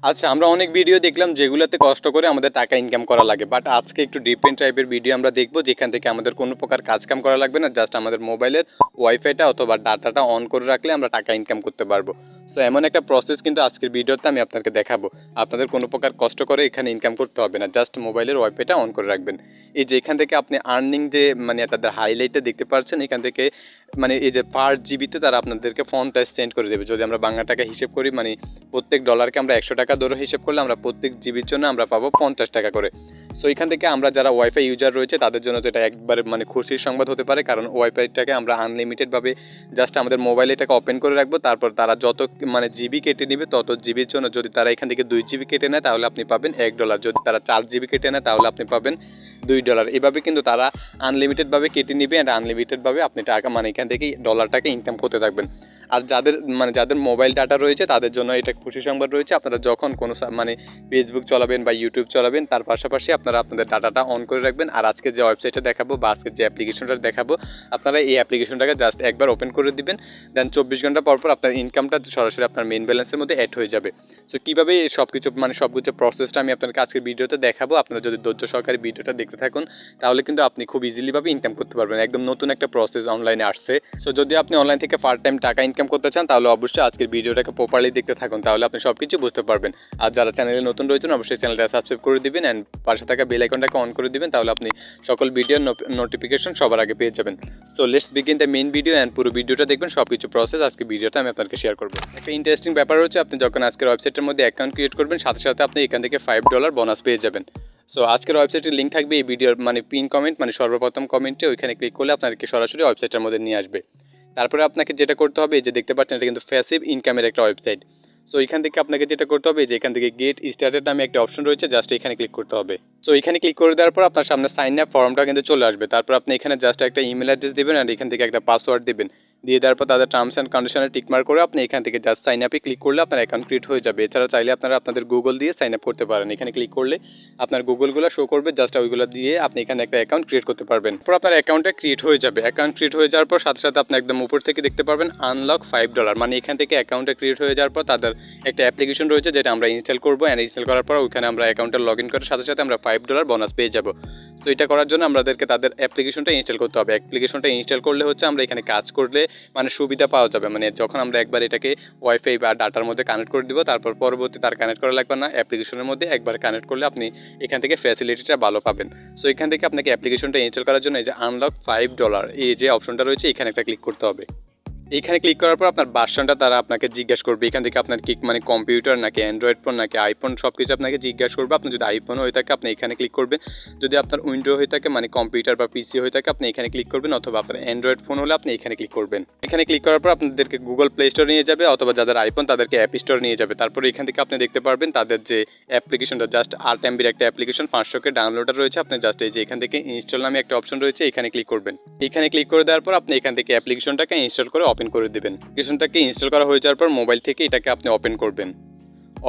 আচ্ছা, আমরা অনেক ভিডিও দেখলাম যেগুলোতে কষ্ট করে আমাদের টাকা ইনকাম করা লাগে। বাট আজকে একটু ডিফারেন্ট টাইপের ভিডিও আমরা দেখব, যেখান থেকে আমাদের কোনো প্রকার কাজ-কাম করা লাগবে না। জাস্ট আমাদের মোবাইলের ওয়াইফাইটা অথবা ডাটাটা অন করে রাখলে আমরা টাকা ইনকাম করতে পারবো। সো এমন একটা প্রসেস কিন্তু আজকের ভিডিওতে আমি আপনাকে দেখাবো। আপনাদের কোনো প্রকার কষ্ট করে এখানে ইনকাম করতে হবে না। জাস্ট মোবাইলের ওয়াইফাইটা অন করে রাখবেন। এই যে এখান থেকে আপনি আর্নিং যে মানে তাদের হাইলাইটটা দেখতে পাচ্ছেন, এখান থেকে মানে এই যে পার জিবিতে তারা আপনাদেরকে ফন্টটা সেন্ড করে দেবে। যদি আমরা বাংলা টাকা হিসেব করি, মানে প্রত্যেক ডলারকে আমরা 100 টাকা ধরে হিসেব করলে আমরা প্রত্যেক জিবির জন্য আমরা পাবো 50 টাকা করে। সো এখান থেকে আমরা যারা ওয়াইফাই ইউজার রয়েছে তাদের জন্য তো এটা একবারে মানে খুশির সংবাদ হতে পারে, কারণ ওয়াইফাইটাকে আমরা আনলিমিটেডভাবে জাস্ট আমাদের মোবাইলে এটাকে ওপেন করে রাখবো। তারপর তারা যত মানে জিবি কেটে নেবে তত জিবির জন্য, যদি তারা এখান থেকে 2 জিবি কেটে নেয় তাহলে আপনি পাবেন $1। যদি তারা 4 জিবি কেটে নেয় তাহলে আপনি পাবেন $2। এভাবে কিন্তু তারা আনলিমিটেডভাবে কেটে নেবে অ্যান্ড আনলিমিটেডভাবে আপনি টাকা মানে এখান থেকে ডলারটাকে ইনকাম করতে থাকবেন। আর যাদের মোবাইল ডাটা রয়েছে তাদের জন্য এটা খুশি সংবাদ রয়েছে। আপনারা যখন কোনো মানে ফেসবুক চালাবেন বা ইউটিউব চালাবেন, তার পাশাপাশি আপনারা আপনাদের ডাটাটা অন করে রাখবেন। আর আজকে যে ওয়েবসাইটটা দেখাবো বা আজকে যে অ্যাপ্লিকেশনটা দেখাবো, আপনারা এই অ্যাপ্লিকেশনটাকে জাস্ট একবার ওপেন করে দিবেন। দেন 24 ঘন্টা পর পর আপনার ইনকামটা সরাসরি আপনার মেইন ব্যালেন্সের মধ্যে অ্যাড হয়ে যাবে। সো কীভাবে সবকিছু প্রসেসটা আমি আপনাকে আজকের ভিডিওতে দেখাবো। আপনারা যদি ধৈর্য সহকারে ভিডিওটা দেখতে থাকুন তাহলে কিন্তু আপনি খুব ইজিলিভাবে ইনকাম করতে পারবেন। একদম নতুন একটা প্রসেস অনলাইনে আসছে। সো যদি আপনি অনলাইন থেকে পার্ট টাইম টাকা ইনকাম করতে চান তাহলে অবশ্যই আজকের ভিডিওটাকে প্রপারলি দেখতে থাকুন, তাহলে আপনি সব কিছু বুঝতে পারবেন। আর যারা চ্যানেলে নতুন রয়েছেন অবশ্যই চ্যানেলটা সাবস্ক্রাইব করে দিবেন অ্যান্ড পাশে থাকা বেল আইকনটাকে অন করে দিবেন, তাহলে আপনি সকল ভিডিওর নোটিফিকেশন সবার আগে পেয়ে যাবেন। So let's begin the main video and পুরো ভিডিওটা দেখবেন, সব কিছু প্রসেস আজকে ভিডিওটা আমি আপনাকে শেয়ার করবো। একটা ইন্টারেস্টিং ব্যাপার হচ্ছে, আপনি যখন আজকের ওয়েবসাইটের মধ্যে অ্যাকাউন্ট ক্রিয়েট করবেন সাথে সাথে আপনি এখান থেকে $5 বোনাস পেয়ে যাবেন। সো আজকের ওয়েবসাইটের লিঙ্ক থাকবে এই ভিডিওর মানে পিন কমেন্ট, মানে সর্বপ্রথম কমেন্টে, ওইখানে ক্লিক করলে আপনাকে সরাসরি ওয়েবসাইটের মধ্যে নিয়ে আসবে। তারপরে আপনাকে যেটা করতে হবে, এই যে দেখতে পাচ্ছেন এটা কিন্তু প্যাসিভ ইনকামের একটা ওয়েবসাইট। সো এখান থেকে আপনাকে যেটা করতে হবে, যে এখান থেকে গেট স্টার্টেড নামে একটা অপশন রয়েছে, জাস্ট এখানে ক্লিক করতে হবে। সো এখানে ক্লিক করে দেওয়ার পর আপনার সামনে সাইন আপ ফর্মটা কিন্তু চলে আসবে। তারপর আপনি এখানে জাস্ট একটা ইমেল অ্যাড্রেস দেবেন আর এখান থেকে একটা পাসওয়ার্ড দেবেন। দিয়ে দেওয়ার পর তাদের টার্মস অ্যান্ড কন্ডিশনে টিকমার্ক করে আপনি এখান থেকে জাস্ট সাইন আপে ক্লিক করলে আপনার অ্যাকাউন্ট ক্রিয়েট হয়ে যাবে। এছাড়া চাইলে আপনারা আপনাদের গুগল দিয়ে সাইন আপ করতে পারেন। এখানে ক্লিক করলে আপনার গুগলগুলো শো করবে, জাস্ট ওইগুলো দিয়ে আপনি এখানে একটা অ্যাকাউন্ট ক্রিয়েট করতে পারবেন। তারপর আপনার অ্যাকাউন্টটা ক্রিয়েট হয়ে যাবে। অ্যাকাউন্ট ক্রিয়েট হয়ে যাওয়ার পর সাথে সাথে আপনি একদম উপর থেকে দেখতে পারবেন আনলক $5, মানে এখান থেকে অ্যাকাউন্টটা ক্রিয়েট হয়ে যাওয়ার পর তাদের একটা অ্যাপ্লিকেশন রয়েছে যেটা আমরা ইনস্টল করবো অ্যান্ড ইনস্টল করার পর ওইখানে আমরা অ্যাকাউন্টে লগ ইন করার সাথে সাথে আমরা $5 বোনাস পেয়ে যাবো। তো এটা করার জন্য আমাদেরকে তাদের অ্যাপ্লিকেশনটা ইনস্টল করতে হবে। অ্যাপ্লিকেশনটা ইনস্টল করলে হচ্ছে আমরা এখানে কাজ করলে মানে সুবিধা পাওয়া যাবে। মানে যখন আমরা একবার এটাকে ওয়াইফাই বা ডাটার মধ্যে কানেক্ট করে দিব, তারপর পরবর্তী তার কানেক্ট করা লাগবে না। অ্যাপ্লিকেশনের মধ্যে একবার কানেক্ট করলে আপনি এখান থেকে ফ্যাসিলিটিটা ভালো পাবেন। সো এখান থেকে আপনাকে অ্যাপ্লিকেশনটা ইনস্টল করার জন্য এই যে আনলক $5 এই যে অপশনটা রয়েছে এখানে একটা ক্লিক করতে হবে। এইখানে ক্লিক করার পর আপনার ভার্সনটা তারা আপনাকে জিজ্ঞাসা করবে। এখান থেকে আপনার কি মানে কম্পিউটার নাকি অ্যান্ড্রয়েড ফোন নাকি আইফোন, সব কিছু আপনাকে জিজ্ঞাসা করবে। আপনি যদি আইফোন হয়ে থাকে আপনি এখানে ক্লিক করবেন, যদি আপনার উইন্ডো হয়ে থাকে মানে কম্পিউটার বা পিসি হয়ে থাকে আপনি এখানে ক্লিক করবেন, অথবা আপনার অ্যান্ড্রয়েড ফোন হলে আপনি এখানে ক্লিক করবেন। এখানে ক্লিক করার পর আপনাদেরকে গুগল প্লে স্টোর নিয়ে যাবে, অথবা যাদের আইফোন তাদেরকে অ্যাপ স্টোর নিয়ে যাবে। তারপরে এখান থেকে আপনি দেখতে পারবেন তাদের যে অ্যাপ্লিকেশনটা, জাস্ট 8 MBর একটা অ্যাপ্লিকেশন 500 ডাউনলোডার রয়েছে। আপনি জাস্ট এই যে এখান থেকে ইনস্টল নামে একটা অপশন রয়েছে এখানে ক্লিক করবেন। এখানে ক্লিক করে দেওয়ার পর আপনি এখান থেকে অ্যাপ্লিকেশনটাকে ইনস্টল করে ওপেন করে দেবেন। অ্যাপ্লিকেশনটাকে ইনস্টল করা হয়ে যাওয়ার পর মোবাইল থেকে এটাকে আপনি ওপেন করবেন।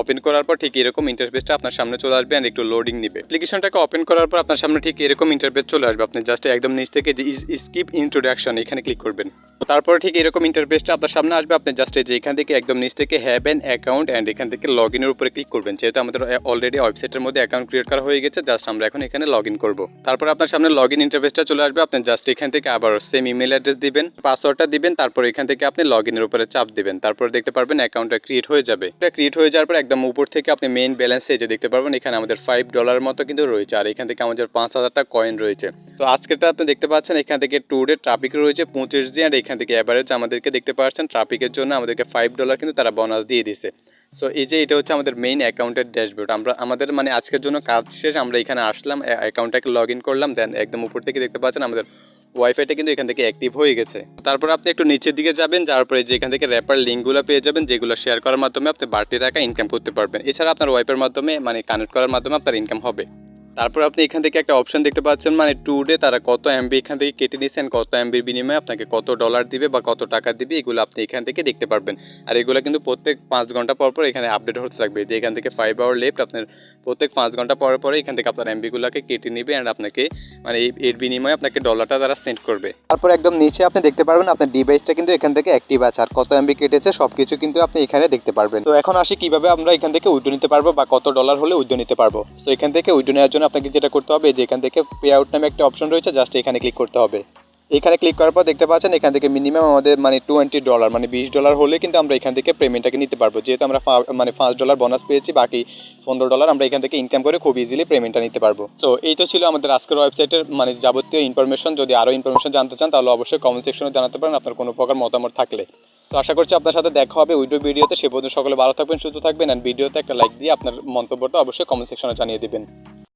ওপেন করার পর ঠিক এরকম ইন্টারফেসটা আপনার সামনে চলে আসবে অ্যান্ড একটু লোডিং নেবে। অ্যাপ্লিকেশনটাকে ওপেন করার পর আপনার সামনে ঠিক এরকম ইন্টারফেস চলে আসবে। আপনি জাস্ট একদম নিচ থেকে যে স্কিপ ইন্ট্রোডাকশন এখানে ক্লিক করবেন। তারপর ঠিক এরকম ইন্টারফেসটা আপনার সামনে আসবে। আপনি জাস্ট এই যে এখান থেকে একদম নিচ থেকে হ্যাভ অ্যান অ্যাকাউন্ট অ্যান্ড এখান থেকে লগ ইনের উপরে ক্লিক করবেন। যেহেতু আমাদের অলরেডি ওয়েবসাইটের মধ্যে অ্যাকাউন্ট ক্রিয়েট করা হয়ে গেছে, জাস্ট আমরা এখন এখানে লগ ইন করবো। তারপর আপনার সামনে লগ ইন ইন্টারফেসটা চলে আসবে। আপনি জাস্ট এখান থেকে আবার সেম ইমেল অ্যাড্রেস দিবেন, পাসওয়ার্ডটা দিবেন, তারপর এখান থেকে আপনি লগ ইনের উপরে চাপ দিবেন। তারপর দেখতে পারবেন অ্যাকাউন্টটা ক্রিয়েট হয়ে যাবে। এটা ক্রিয়েট হয়ে যাওয়ার পর একদম উপর থেকে আপনি মেইন ব্যালেন্সে যে দেখতে পারবেন এখানে আমাদের $5 মতো কিন্তু রয়েছে, আর এখান থেকে আমাদের 5000 টাকা কয়েন রয়েছে। তো আজকেরটা আপনি দেখতে পাচ্ছেন এখান থেকে টুডে ট্রাফিক রয়েছে 25G, আর এখান থেকে অ্যাভারেজ আমাদেরকে দেখতে পাচ্ছেন ট্রাফিকের জন্য আমাদেরকে $5 কিন্তু তারা বোনাস দিয়ে দিছে। সো এই যে এটা হচ্ছে আমাদের মেইন অ্যাকাউন্টের ড্যাশবোর্ড। আমরা আমাদের মানে আজকের জন্য কাজ শেষ, আমরা এখানে আসলাম, অ্যাকাউন্টটাকে লগ ইন করলাম, দেন একদম উপর থেকে দেখতে পাচ্ছেন আমাদের ওয়াইফাইটা কিন্তু এখান থেকে অ্যাক্টিভ হয়ে গেছে। তারপর আপনি একটু নিচের দিকে যাবেন, যাওয়ার পরে যে এখান থেকে র্যাপার লিঙ্কগুলো পেয়ে যাবেন, যেগুলো শেয়ার করার মাধ্যমে আপনি বাড়তি টাকা ইনকাম করতে পারবেন। এছাড়া আপনার ওয়াইফাইয়ের মাধ্যমে মানে কানেক্ট করার মাধ্যমে আপনার ইনকাম হবে। তারপর আপনি এখান থেকে একটা অপশন দেখতে পাচ্ছেন, মানে টুডে তারা কত এমবি এখান থেকে কেটে নিয়েছেন, কত এমবির বিনিময়ে আপনাকে কত ডলার দিবে বা কত টাকা দিবে, এগুলো আপনি এখান থেকে দেখতে পারবেন। আর এগুলো কিন্তু প্রত্যেক 5 ঘন্টা পর পর এখানে আপডেট হতে থাকবে, যে এখান থেকে 5 আওয়ার লেফট আপনার প্রত্যেক 5 ঘন্টা পরে পরে এখান থেকে আপনার এমবিগুলোকে কেটে নেবে অ্যান্ড আপনাকে মানে এর বিনিময়ে আপনাকে ডলারটা তারা সেন্ড করবে। তারপর একদম নিচে আপনি দেখতে পারবেন আপনার ডিভাইসটা কিন্তু এখান থেকে অ্যাক্টিভ আছে, আর কত এমবি কেটেছে সব কিছু কিন্তু আপনি এখানে দেখতে পারবেন। তো এখন আসি কিভাবে আমরা এখান থেকে উইথড্র নিতে পারবো বা কত ডলার হলে উইথড্র নিতে পারবো। সো এখান থেকে উইথড্র নেওয়ার জন্য আপনাকে যেটা করতে হবে, যে এখান থেকে পে আউট নামে একটা অপশন রয়েছে, জাস্ট এখানে ক্লিক করতে হবে। এখানে ক্লিক করার পর দেখতে পাচ্ছেন এখান থেকে মিনিমাম আমাদের মানে $20 মানে $20 হলে কিন্তু আমরা এখান থেকে পেমেন্টটাকে নিতে পারবো, যেহেতু আমরা মানে $5 বোনাস পেয়েছি, বাকি $15 আমরা এখান থেকে ইনকাম করে খুব ইজিলি পেমেন্টটা নিতে পারবো। সো এই তো ছিল আমাদের আজকের ওয়েবসাইটের মানে যাবতীয় ইনফরমেশন। যদি আরও ইনফরমেশন জানতে চান তাহলে অবশ্যই কমেন্ট সেকশনে জানাতে পারেন আপনার কোনো প্রকার মতামত থাকলে। তো আশা করছি আপনার সাথে দেখা হবে উইডিও ভিডিওতে। সে পর্যন্ত সকলে ভালো থাকবেন, সুস্থ থাকবেন, অ্যান্ড ভিডিওতে একটা লাইক দিয়ে আপনার মন্তব্যটা অবশ্যই কমেন্ট সেকশনে জানিয়ে দিবেন।